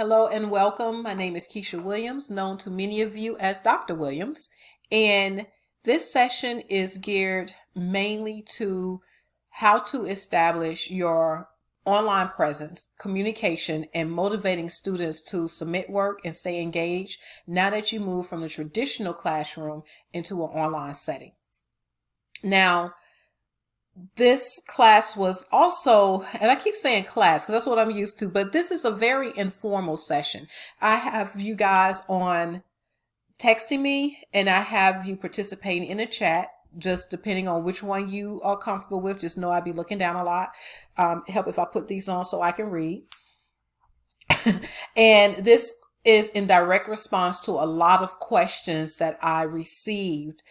Hello and welcome. My name is Keisha Williams, known to many of you as Dr. Williams. And this session is geared mainly to how to establish your online presence, communication, and motivating students to submit work and stay engaged now that you move from the traditional classroom into an online setting. Now, this class was also, and I keep saying class because that's what I'm used to, but this is a very informal session. I have you guys on texting me and I have you participating in a chat, just depending on which one you are comfortable with. Just know I'd be looking down a lot. Help if I put these on so I can read. And this is in direct response to a lot of questions that I received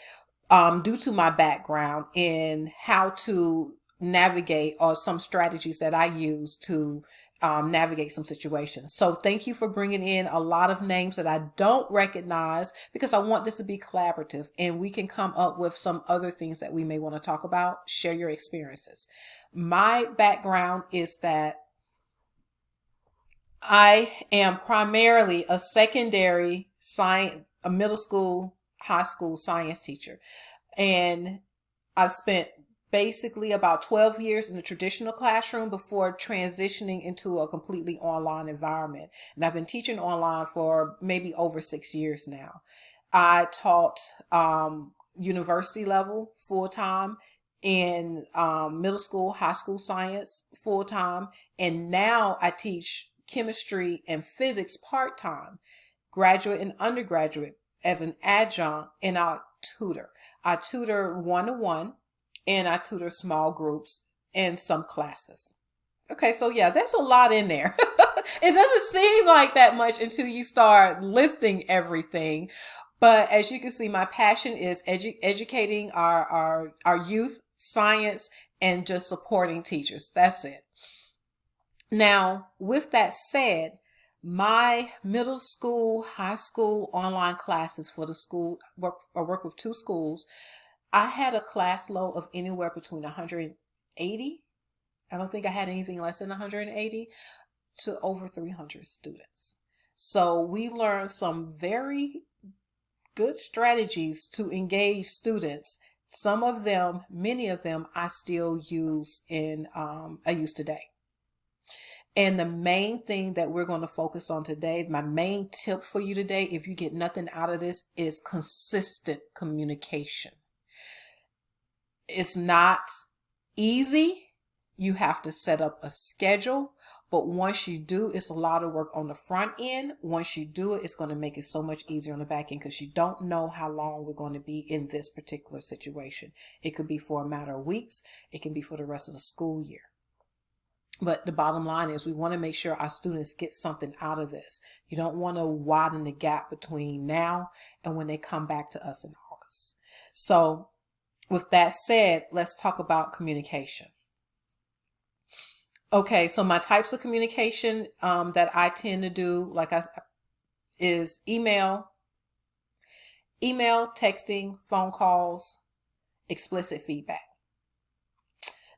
due to my background in how to navigate or some strategies that I use to navigate some situations. So thank you for bringing in a lot of names that I don't recognize because I want this to be collaborative and we can come up with some other things that we may want to talk about, share your experiences. My background is that I am primarily a secondary science, a middle school, high school science teacher. And I've spent basically about 12 years in the traditional classroom before transitioning into a completely online environment. And I've been teaching online for maybe over 6 years now. I taught university level full time in middle school, high school science full time. And now I teach chemistry and physics part time, graduate and undergraduate as an adjunct, and I tutor. I tutor one-to-one and I tutor small groups in some classes. Okay, so yeah, there's a lot in there. It doesn't seem like that much until you start listing everything. But as you can see, my passion is educating our youth, science, and just supporting teachers. That's it. Now, with that said, my middle school, high school online classes for the school, I work with two schools. I had a class load of anywhere between 180. I don't think I had anything less than 180 to over 300 students. So we learned some very good strategies to engage students. Some of them, many of them, I still use I use today. And the main thing that we're going to focus on today, my main tip for you today, if you get nothing out of this, is consistent communication. It's not easy. You have to set up a schedule. But once you do, it's a lot of work on the front end. Once you do it, it's going to make it so much easier on the back end because you don't know how long we're going to be in this particular situation. It could be for a matter of weeks. It can be for the rest of the school year. But the bottom line is we want to make sure our students get something out of this. You don't want to widen the gap between now and when they come back to us in August. So with that said, let's talk about communication. Okay, so my types of communication that I tend to do, is email, texting, phone calls, explicit feedback.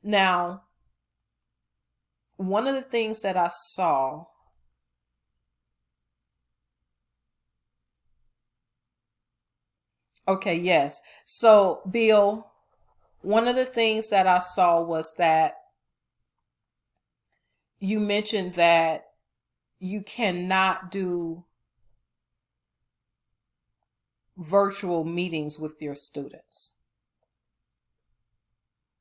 Now, one of the things that I saw okay, yes. So, Bill, one of the things that I saw was that you mentioned that you cannot do virtual meetings with your students.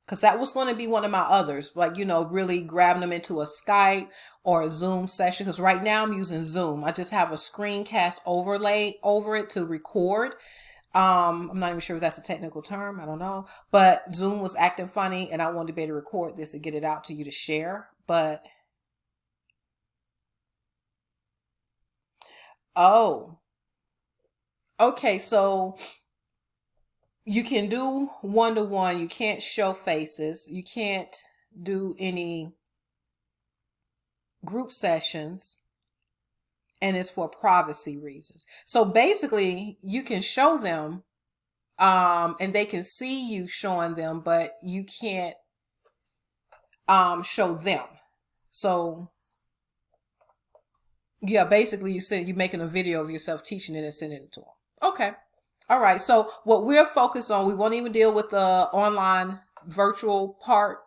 Because that was going to be one of my others, really grabbing them into a Skype or a Zoom session. Because right now I'm using Zoom. I just have a screencast overlay over it to record. I'm not even sure if that's a technical term. I don't know. But Zoom was acting funny and I wanted to be able to record this and get it out to you to share. But, oh, okay. So you can do one-to-one. You can't show faces. You can't do any group sessions. And it's for privacy reasons. So basically, you can show them and they can see you showing them, but you can't show them. So Yeah, basically you making a video of yourself teaching it and sending it to them. Okay. All right. So what we're focused on, we won't even deal with the online virtual part,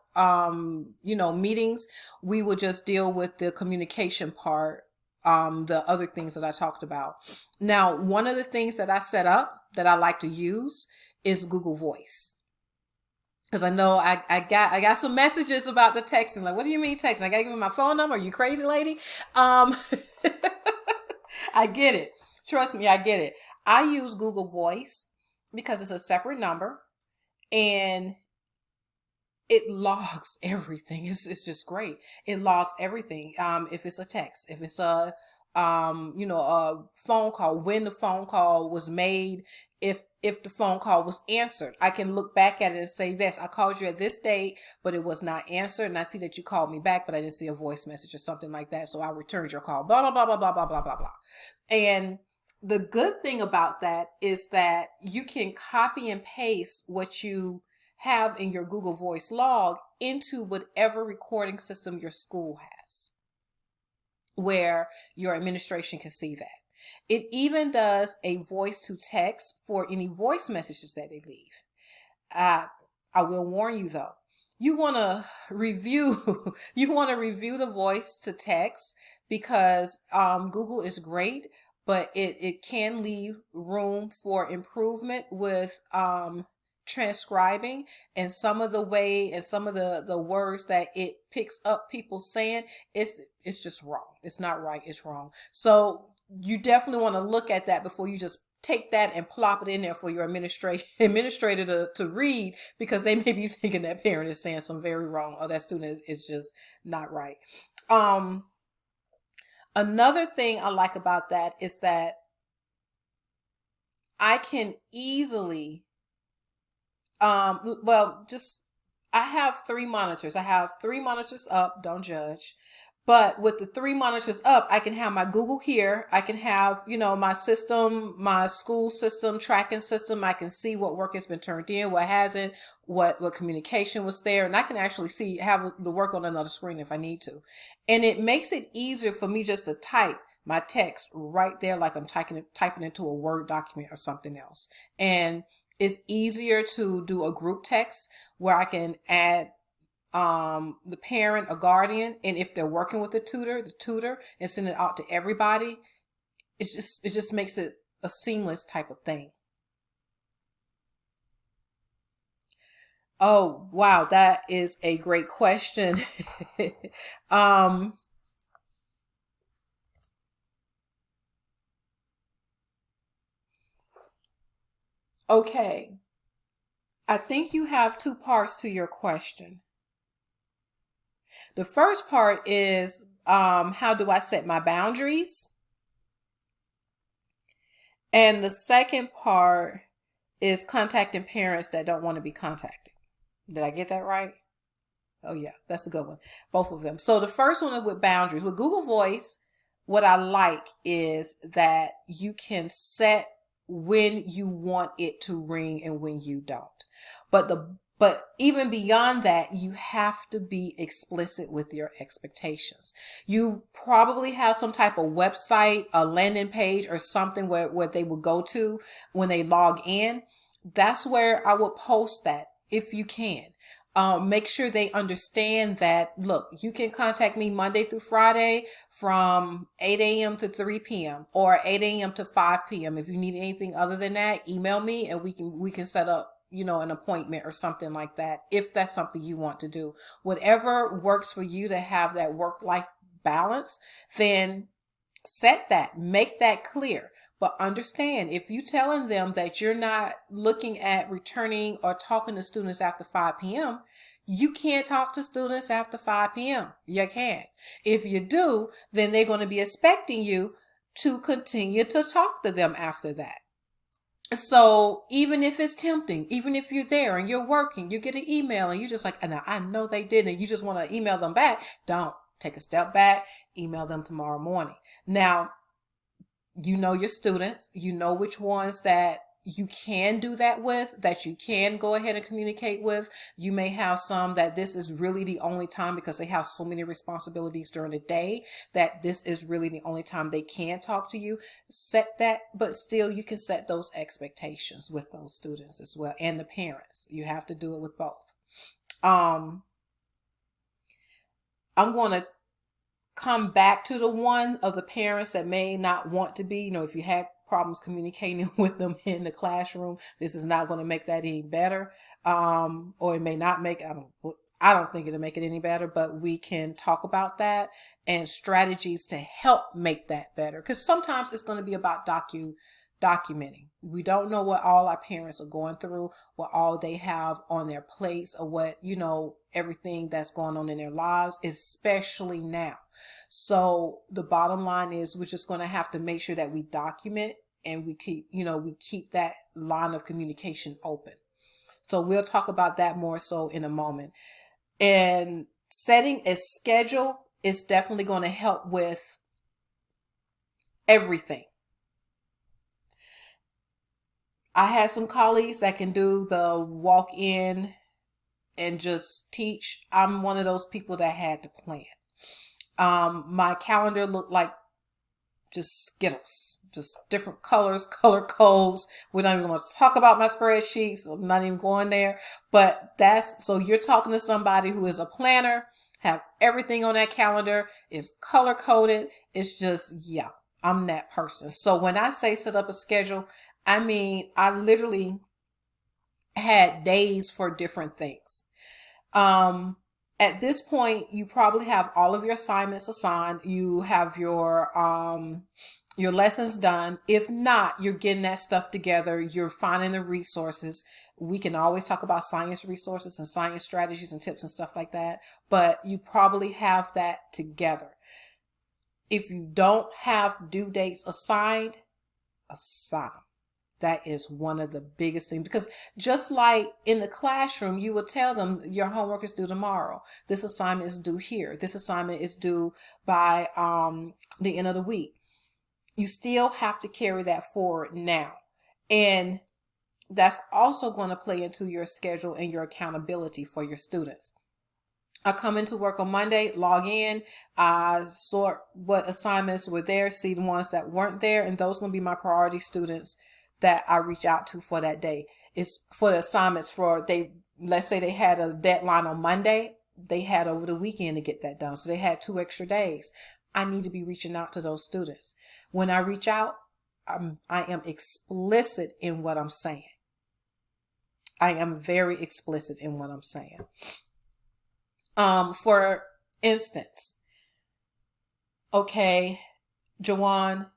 meetings. We will just deal with the communication part, the other things that I talked about. Now, one of the things that I set up that I like to use is Google Voice. Because I know I got some messages about the texting. Like, what do you mean texting? I gotta give you my phone number. Are you crazy, lady? Um, I get it. Trust me, I get it. I use Google Voice because it's a separate number and it logs everything. It's just great. It logs everything. If it's a text, if it's a phone call, when the phone call was made, if the phone call was answered, I can look back at it and say, yes, I called you at this date, but it was not answered, and I see that you called me back, but I didn't see a voice message or something like that, so I returned your call. Blah blah blah blah blah blah blah blah blah. And the good thing about that is that you can copy and paste what you have in your Google Voice log into whatever recording system your school has, where your administration can see that. It even does a voice to text for any voice messages that they leave. I will warn you though, you want to review you want to review the voice to text because Google is great, but it can leave room for improvement with transcribing, and some of the way and some of the words that it picks up people saying, it's just wrong. It's not right. It's wrong. So you definitely want to look at that before you just take that and plop it in there for your administrator to read, because they may be thinking that parent is saying something very wrong or that student is just not right. Another thing I like about that is that I can easily I have three monitors. I have three monitors up, don't judge. But with the three monitors up, I can have my Google here. I can have, my system, my school system, tracking system. I can see what work has been turned in, what hasn't, what communication was there. And I can actually have the work on another screen if I need to. And it makes it easier for me just to type my text right there, like I'm typing into a Word document or something else. And it's easier to do a group text where I can add the parent, a guardian, and if they're working with the tutor, and send it out to everybody. It just makes it a seamless type of thing. Oh, wow, that is a great question. Okay. I think you have two parts to your question. The first part is how do I set my boundaries? And the second part is contacting parents that don't want to be contacted. Did I get that right? Oh, yeah, that's a good one. Both of them. So the first one is with boundaries. With Google Voice, what I like is that you can set when you want it to ring and when you don't. But even beyond that, you have to be explicit with your expectations. You probably have some type of website, a landing page or something where they will go to when they log in. That's where I would post that if you can. Make sure they understand that, look, you can contact me Monday through Friday from 8 a.m. to 3 p.m. or 8 a.m. to 5 p.m. If you need anything other than that, email me and we can set up, an appointment or something like that, if that's something you want to do. Whatever works for you to have that work-life balance, then set that, make that clear. But understand, if you telling them that you're not looking at returning or talking to students after 5 p.m., you can't talk to students after 5 p.m. You can't. If you do, then they're going to be expecting you to continue to talk to them after that. So even if it's tempting, even if you're there and you're working, you get an email and you're just like, and I know they did, and you just want to email them back, don't. Take a step back, email them tomorrow morning. Now, you know your students, you know which ones that you can do that with, that you can go ahead and communicate with. You may have some that this is really the only time, because they have so many responsibilities during the day, that this is really the only time they can talk to you. Set that, but still you can set those expectations with those students as well, and the parents. You have to do it with both. I'm going to come back to the one of the parents that may not want to be, if you had problems communicating with them in the classroom, this is not going to make that any better. Or it may not make, I don't think it'll make it any better, but we can talk about that and strategies to help make that better. Because sometimes it's going to be about documenting. We don't know what all our parents are going through, what all they have on their plates, or what, everything that's going on in their lives, especially now. So the bottom line is we're just going to have to make sure that we document and we keep that line of communication open. So we'll talk about that more so in a moment. And setting a schedule is definitely going to help with everything. I had some colleagues that can do the walk in and just teach. I'm one of those people that had to plan. My calendar looked like just Skittles, just different colors, color codes. We don't even want to talk about my spreadsheets. I'm not even going there. But so you're talking to somebody who is a planner, have everything on that calendar, is color coded. It's just, yeah, I'm that person. So when I say set up a schedule, I mean, I literally had days for different things. At this point, you probably have all of your assignments assigned. You have your lessons done. If not, you're getting that stuff together. You're finding the resources. We can always talk about science resources and science strategies and tips and stuff like that, but you probably have that together. If you don't have due dates assigned, assign them. That is one of the biggest things, because just like in the classroom, you would tell them your homework is due tomorrow. This assignment is due here. This assignment is due by the end of the week. You still have to carry that forward now. And that's also going to play into your schedule and your accountability for your students. I come into work on Monday, log in, I sort what assignments were there, see the ones that weren't there, and those are going to be my priority students that I reach out to for that day. It's for the assignments let's say they had a deadline on Monday, they had over the weekend to get that done. So they had 2 extra days. I need to be reaching out to those students. When I reach out, I am explicit in what I'm saying. I am very explicit in what I'm saying. For instance, okay, Jawan,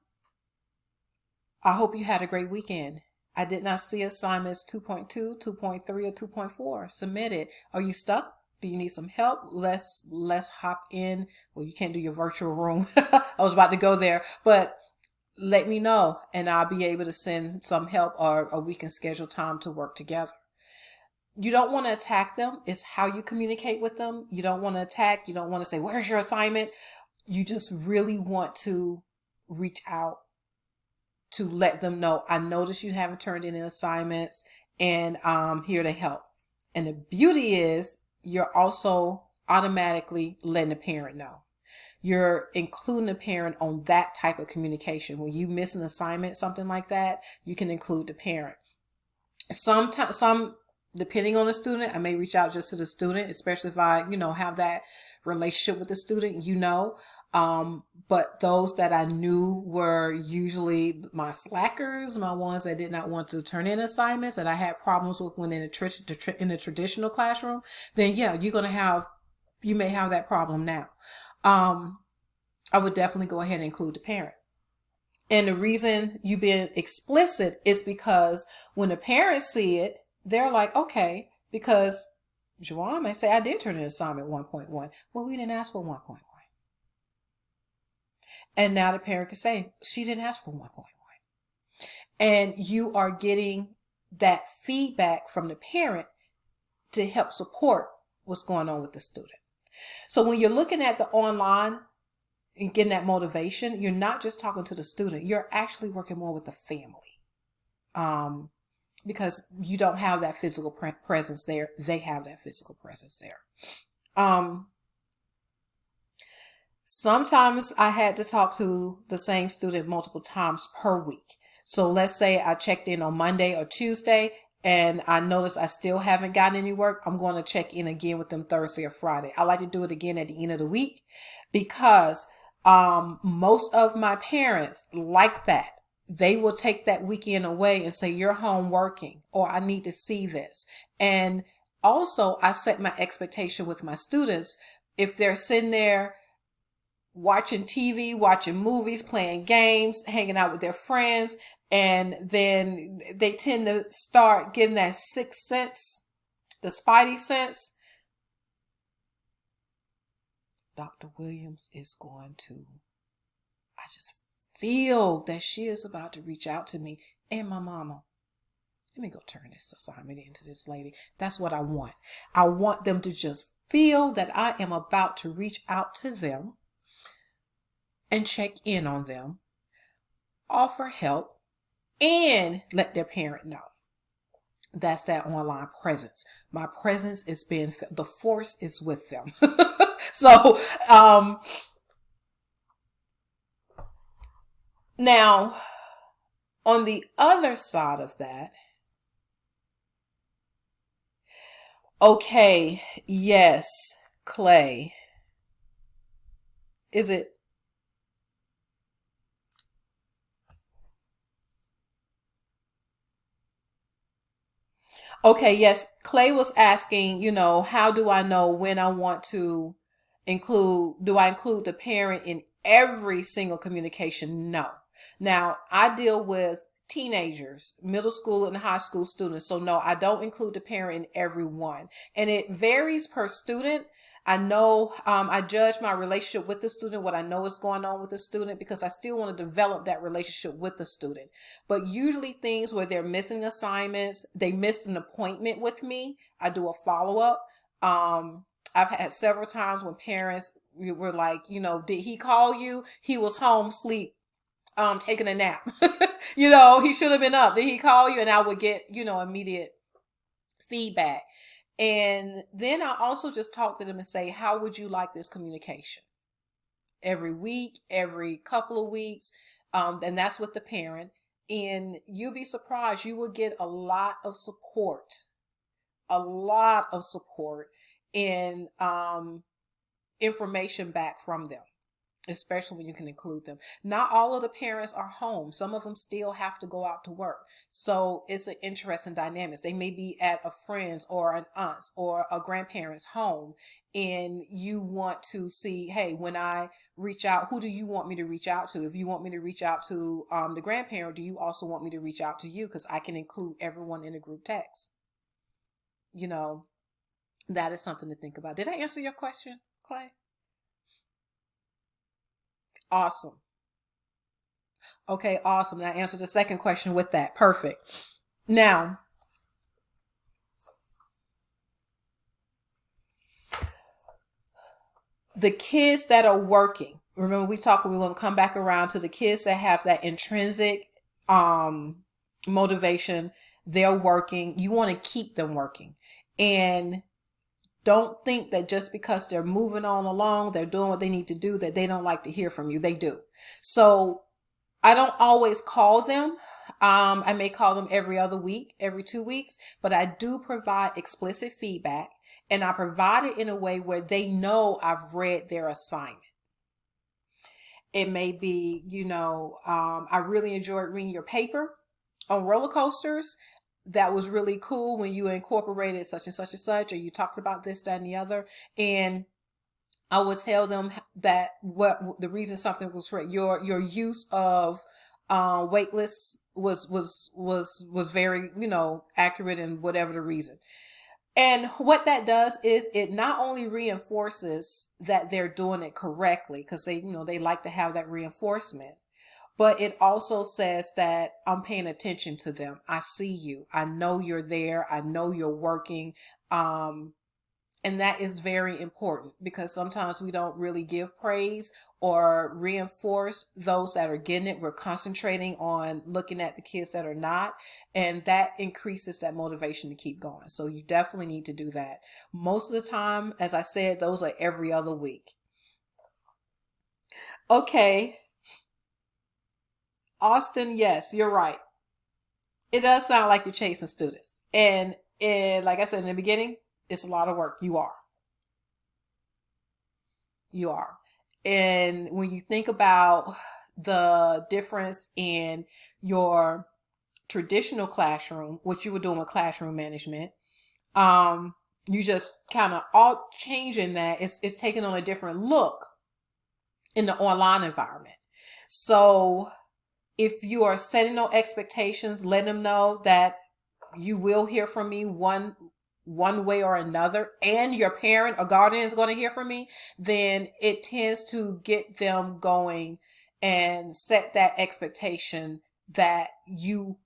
I hope you had a great weekend. I did not see assignments 2.2, 2.3, or 2.4 submitted. Are you stuck? Do you need some help? Let's hop in. Well, you can't do your virtual room. I was about to go there, but let me know and I'll be able to send some help, or we can schedule time to work together. You don't want to attack them. It's how you communicate with them. You don't want to attack. You don't want to say, where's your assignment? You just really want to reach out to let them know, I noticed you haven't turned in assignments and I'm here to help. And the beauty is you're also automatically letting the parent know. You're including the parent on that type of communication. When you miss an assignment, something like that, you can include the parent. Sometimes, depending on the student, I may reach out just to the student, especially if I, have that relationship with the student, but those that I knew were usually my slackers, my ones that did not want to turn in assignments that I had problems with when in the traditional classroom, then yeah, you may have that problem now. I would definitely go ahead and include the parent. And the reason you being explicit is because when the parents see it, they're like, okay, because Juwan may say, I did turn in assignment 1.1. Well, we didn't ask for 1.1. And now the parent can say, she didn't ask for 1.1. And you are getting that feedback from the parent to help support what's going on with the student. So when you're looking at the online and getting that motivation, you're not just talking to the student, you're actually working more with the family. because you don't have that physical presence there. They have that physical presence there. Um, Sometimes I had to talk to the same student multiple times per week. So let's say I checked in on Monday or Tuesday and I notice I still haven't gotten any work. I'm going to check in again with them Thursday or Friday. I like to do it again at the end of the week because most of my parents like that. They will take that weekend away and say, you're home working, or I need to see this. And also, I set my expectation with my students. If they're sitting there watching TV, watching movies, playing games, hanging out with their friends, and then they tend to start getting that sixth sense, the spidey sense. Dr. Williams is going to, I just feel that she is about to reach out to me and my mama. Let me go turn this assignment into this lady. That's what I want. I want them to just feel that I am about to reach out to them and check in on them, offer help, and let their parent know. That's that online presence. My presence is being, the force is with them. So, now, on the other side of that, okay, yes, Clay. Is it? Okay, yes. Clay was asking, how do I know when I want to do I include the parent in every single communication? No. Now, I deal with teenagers, middle school and high school students. So no, I don't include the parent in every one. And it varies per student. I know I judge my relationship with the student, what I know is going on with the student, because I still want to develop that relationship with the student. But usually things where they're missing assignments, they missed an appointment with me, I do a follow-up. I've had several times when parents were like, did he call you? He was home sleep, taking a nap. He should have been up. Did he call you? And I would get, immediate feedback. And then I also just talk to them and say, how would you like this communication? Every week, every couple of weeks. And that's with the parent. And you'll be surprised. You will get a lot of support, in information back from them, especially when you can include them. Not all of the parents are home. Some of them still have to go out to work. So it's an interesting dynamic. They may be at a friend's or an aunt's or a grandparent's home, and you want to see, hey, when I reach out, who do you want me to reach out to? If you want me to reach out to the grandparent, do you also want me to reach out to you? Because I can include everyone in a group text. That is something to think about. Did I answer your question, Clay? Awesome. Okay, awesome. I answered the second question with that. Perfect. Now, the kids that are working, remember we're going to come back around to the kids that have that intrinsic motivation. They're working. You want to keep them working. And don't think that just because they're moving on along, they're doing what they need to do, that they don't like to hear from you. They do. So I don't always call them. I may call them every other week, every 2 weeks, but I do provide explicit feedback, and I provide it in a way where they know I've read their assignment. It may be, I really enjoyed reading your paper on roller coasters. That was really cool when you incorporated such and such and such, or you talked about this, that, and the other. And I would tell them that what the reason something was right, your use of waitlist was very, accurate, and whatever the reason. And what that does is it not only reinforces that they're doing it correctly, because they like to have that reinforcement, but it also says that I'm paying attention to them. I see you. I know you're there. I know you're working. And that is very important because sometimes we don't really give praise or reinforce those that are getting it. We're concentrating on looking at the kids that are not, and that increases that motivation to keep going. So you definitely need to do that. Most of the time, as I said, those are every other week. Okay, Austin, yes, you're right. It does sound like you're chasing students. And like I said in the beginning, it's a lot of work. You are. You are. And when you think about the difference in your traditional classroom, what you were doing with classroom management, um, you just kind of all changing that. It's taking on a different look in the online environment. So if you are setting no expectations, let them know that you will hear from me one way or another, and your parent or guardian is going to hear from me, then it tends to get them going and set that expectation that you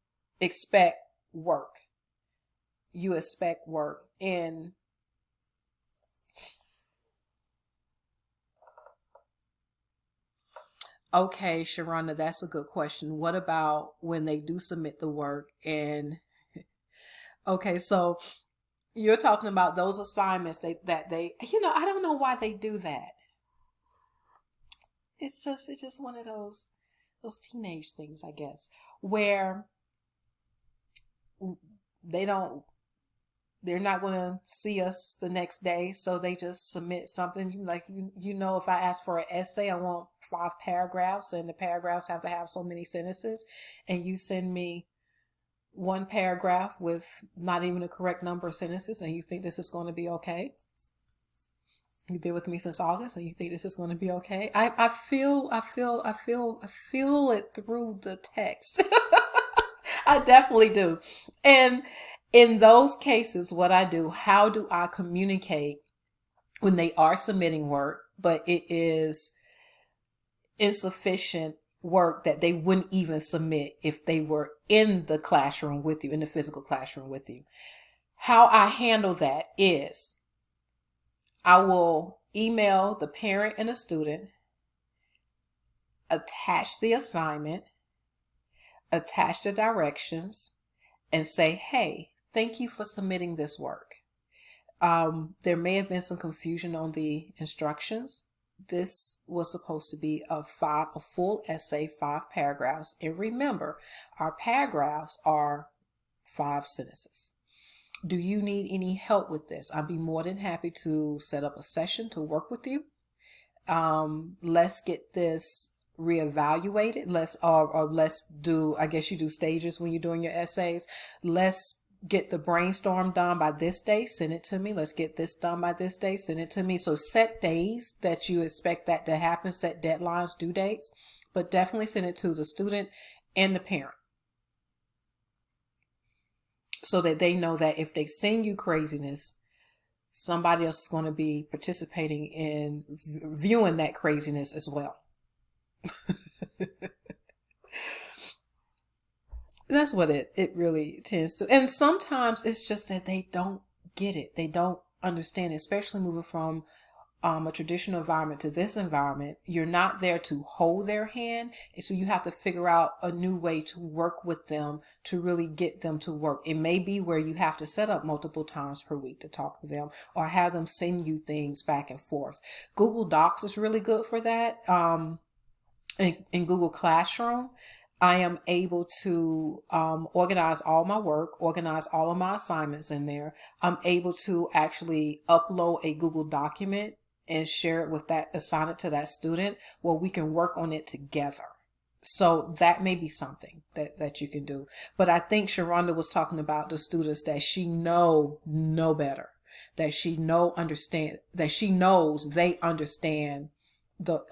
expect work. You expect work. And okay, Sharonda, that's a good question. What about when they do submit the work and okay, so you're talking about those assignments that they, I don't know why they do that. It's just one of those teenage things, I guess, where they don't they're not going to see us the next day, so they just submit something like if I ask for an essay, I want 5 paragraphs, and the paragraphs have to have so many sentences, and you send me one paragraph with not even a correct number of sentences, and you think this is going to be okay. You've been with me since August, and you think this is going to be okay. I feel it through the text. I definitely do. And in those cases, what I do, how do I communicate when they are submitting work, but it is insufficient work that they wouldn't even submit if they were in the classroom with you, in the physical classroom with you? How I handle that is I will email the parent and the student, attach the assignment, attach the directions, and say, hey, thank you for submitting this work. There may have been some confusion on the instructions. This was supposed to be a full essay, 5 paragraphs. And remember, our paragraphs are 5 sentences. Do you need any help with this? I'd be more than happy to set up a session to work with you. Let's get this reevaluated. Let's do, I guess you do stages when you're doing your essays. Let's get the brainstorm done by this day, send it to me. Let's get this done by this day, send it to me. So set days that you expect that to happen, set deadlines, due dates, but definitely send it to the student and the parent so that they know that if they send you craziness, somebody else is going to be participating in viewing that craziness as well. That's what it really tends to. And sometimes it's just that they don't get it. They don't understand, especially moving from a traditional environment to this environment. You're not there to hold their hand. And so you have to figure out a new way to work with them to really get them to work. It may be where you have to set up multiple times per week to talk to them or have them send you things back and forth. Google Docs is really good for that. In Google Classroom, I am able to organize all my work, organize all of my assignments in there. I'm able to actually upload a Google document and share it with that, assign it to that student where we can work on it together. So that may be something that you can do. But I think Sharonda was talking about the students that she know better, that she knows they understand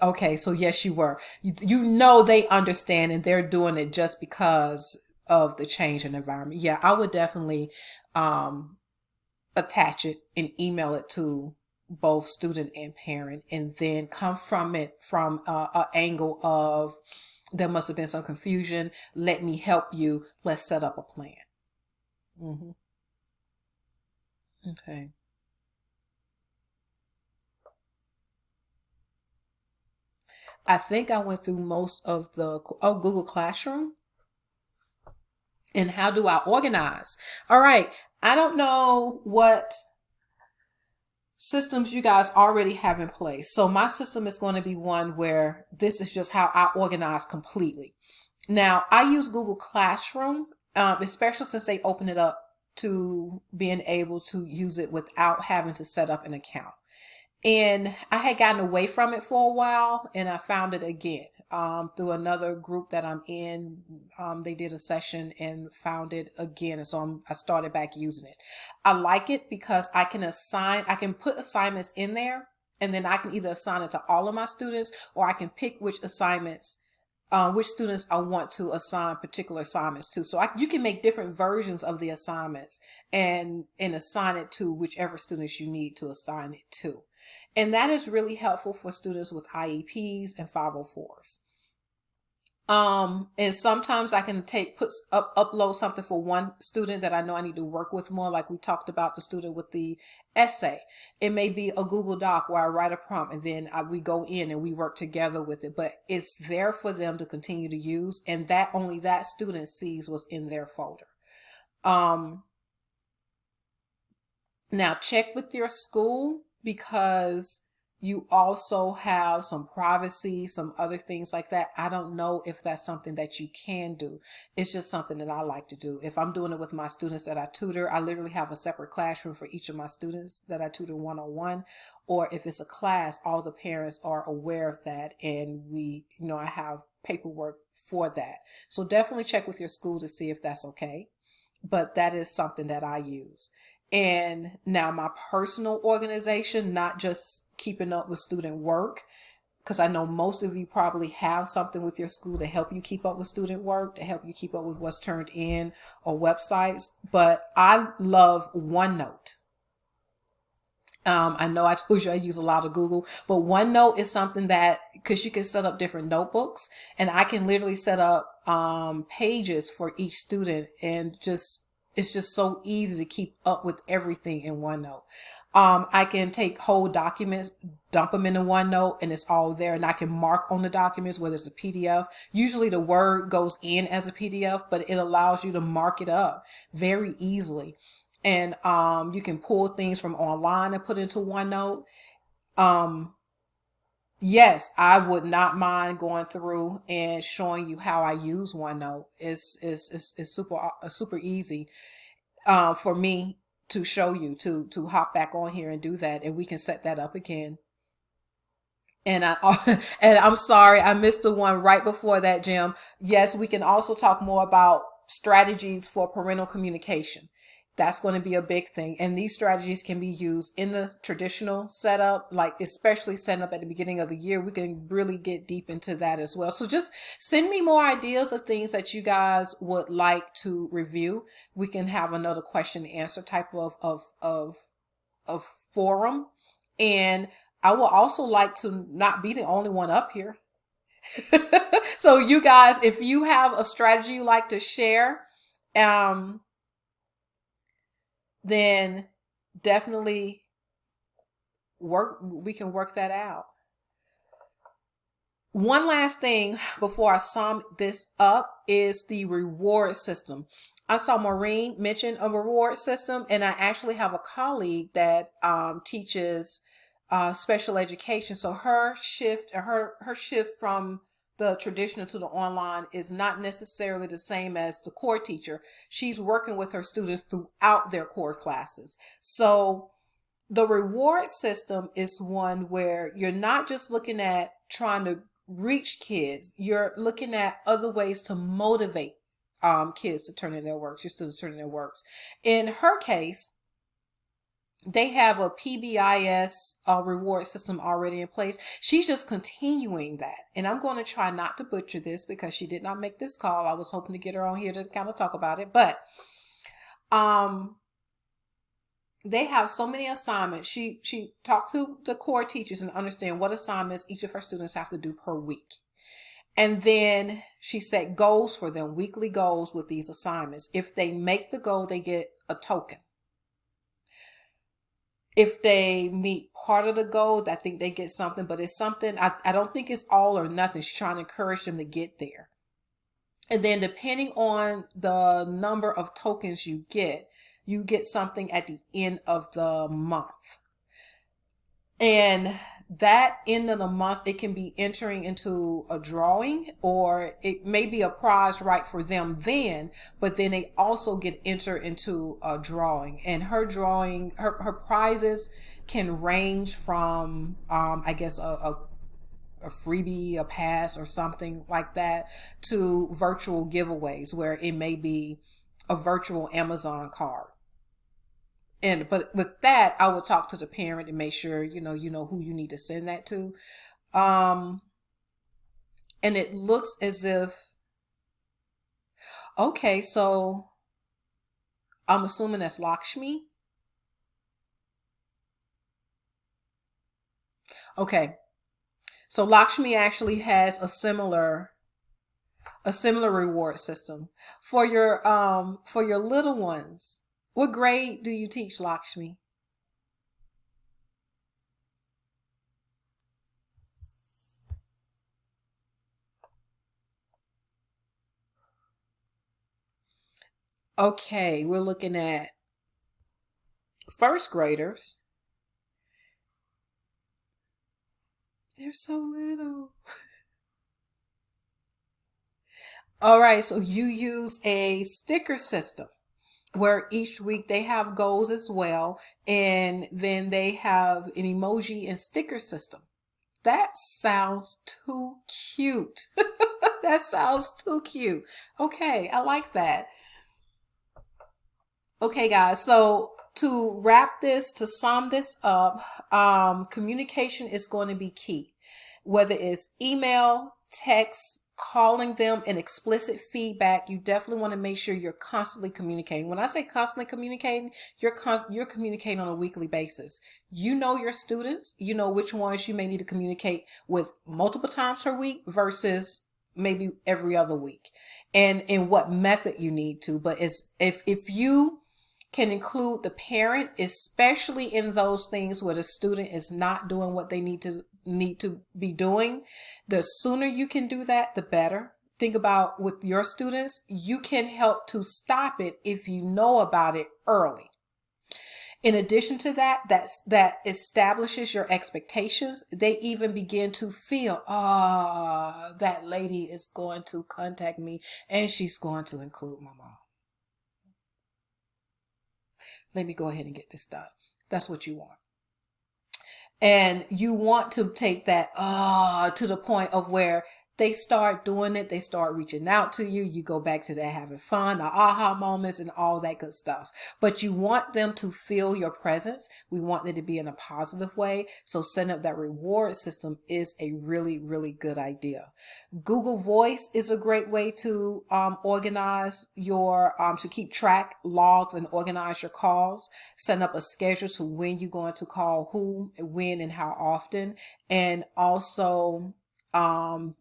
okay, so yes, you were. You know they understand and they're doing it just because of the change in environment. Yeah, I would definitely attach it and email it to both student and parent, and then come from it from an angle of there must have been some confusion. Let me help you. Let's set up a plan. Hmm. Okay. I think I went through most of the Google Classroom. And how do I organize? All right. I don't know what systems you guys already have in place. So my system is going to be one where this is just how I organize completely. Now, I use Google Classroom, especially since they open it up to being able to use it without having to set up an account. And I had gotten away from it for a while, and I found it again through another group that I'm in. They did a session and found it again, and so I started back using it. I like it because I can put assignments in there, and then I can either assign it to all of my students, or I can pick which students I want to assign particular assignments to. So you can make different versions of the assignments and assign it to whichever students you need to assign it to. And that is really helpful for students with IEPs and 504s. And sometimes I can upload something for one student that I know I need to work with more, like we talked about the student with the essay. It may be a Google Doc where I write a prompt and then we go in and we work together with it, but it's there for them to continue to use, and that only that student sees what's in their folder. Now check with your school, because you also have some privacy, some other things like that. I don't know if that's something that you can do. It's just something that I like to do. If I'm doing it with my students that I tutor, I literally have a separate classroom for each of my students that I tutor one-on-one. Or if it's a class, all the parents are aware of that, and I have paperwork for that. So definitely check with your school to see if that's okay. But that is something that I use. And now my personal organization, not just keeping up with student work, because I know most of you probably have something with your school to help you keep up with student work, to help you keep up with what's turned in or websites. But I love OneNote. I know I told you I use a lot of Google, but OneNote is something that, because you can set up different notebooks, and I can literally set up pages for each student, and it's just so easy to keep up with everything in OneNote. I can take whole documents, dump them into OneNote, and it's all there. And I can mark on the documents, whether it's a PDF. Usually the Word goes in as a PDF, but it allows you to mark it up very easily. And you can pull things from online and put into OneNote. Yes, I would not mind going through and showing you how I use OneNote. It's super easy for me to show you, to hop back on here and do that, and we can set that up again. And and I'm sorry, I missed the one right before that, Jim. Yes, we can also talk more about strategies for parental communication. That's going to be a big thing. And these strategies can be used in the traditional setup, like especially setting up at the beginning of the year. We can really get deep into that as well. So just send me more ideas of things that you guys would like to review. We can have another question and answer type of forum. And I will also like to not be the only one up here. So you guys, if you have a strategy you like to share, then definitely we can work that out. One last thing before I sum this up is the reward system. I saw Maureen mention a reward system, and I actually have a colleague that teaches special education. So her shift from the traditional to the online is not necessarily the same as the core teacher. She's working with her students throughout their core classes. So the reward system is one where you're not just looking at trying to reach kids, you're looking at other ways to motivate kids to turn in their works, your students turn in their works. In her case, they have a PBIS reward system already in place. She's just continuing that. And I'm going to try not to butcher this because she did not make this call. I was hoping to get her on here to kind of talk about it. But they have so many assignments. She talked to the core teachers and understand what assignments each of her students have to do per week. And then she set goals for them, weekly goals with these assignments. If they make the goal, they get a token. If they meet part of the goal, I think they get something, but it's something, I don't think it's all or nothing. She's trying to encourage them to get there. And then depending on the number of tokens you get something at the end of the month. And that end of the month, it can be entering into a drawing, or it may be a prize right for them then, but then they also get entered into a drawing. And her drawing, her prizes can range from, I guess, a freebie, a pass, or something like that, to virtual giveaways where it may be a virtual Amazon card. And but with that, I would talk to the parent and make sure you know who you need to send that to. Um, and it looks as if, okay, so I'm assuming that's Lakshmi. Okay, so Lakshmi actually has a similar reward system for your little ones. What grade do you teach, Lakshmi? Okay, we're looking at first graders. They're so little. All right, so you use a sticker system where each week they have goals as well, and then they have an emoji and sticker system. That sounds too cute. That sounds too cute. Okay, I like that. Okay, guys, so to wrap this, to sum this up, communication is going to be key. Whether it's email, text, calling them, and explicit feedback, you definitely want to make sure you're constantly communicating. When I say constantly communicating, you're communicating on a weekly basis. You know your students, you know which ones you may need to communicate with multiple times per week versus maybe every other week, and in what method you need to. But it's, if you can include the parent, especially in those things where the student is not doing what they need to be doing. The sooner you can do that, the better. Think about with your students, you can help to stop it if you know about it early. In addition to that, that establishes your expectations. They even begin to feel, that lady is going to contact me and she's going to include my mom. Let me go ahead and get this done. That's what you want. And you want to take that to the point of where they start doing it, they start reaching out to you, you go back to that having fun, the aha moments, and all that good stuff. But you want them to feel your presence. We want it to be in a positive way. So setting up that reward system is a really, really good idea. Google Voice is a great way to organize your, to keep track, logs, and organize your calls. Set up a schedule to when you're going to call who, when, and how often. And also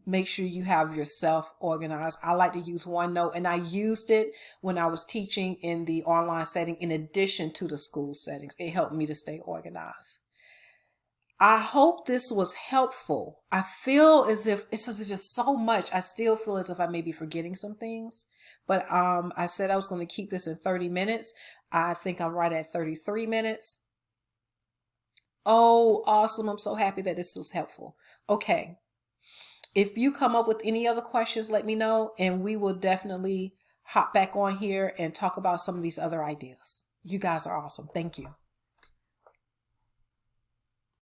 make sure you have yourself organized. I like to use OneNote, and I used it when I was teaching in the online setting in addition to the school settings. It helped me to stay organized. I hope this was helpful. I feel as if it's just so much. I still feel as if I may be forgetting some things, but I said I was going to keep this in 30 minutes. I think I'm right at 33 minutes. Oh, awesome. I'm so happy that this was helpful. Okay. If you come up with any other questions, let me know, and we will definitely hop back on here and talk about some of these other ideas. You guys are awesome. Thank you.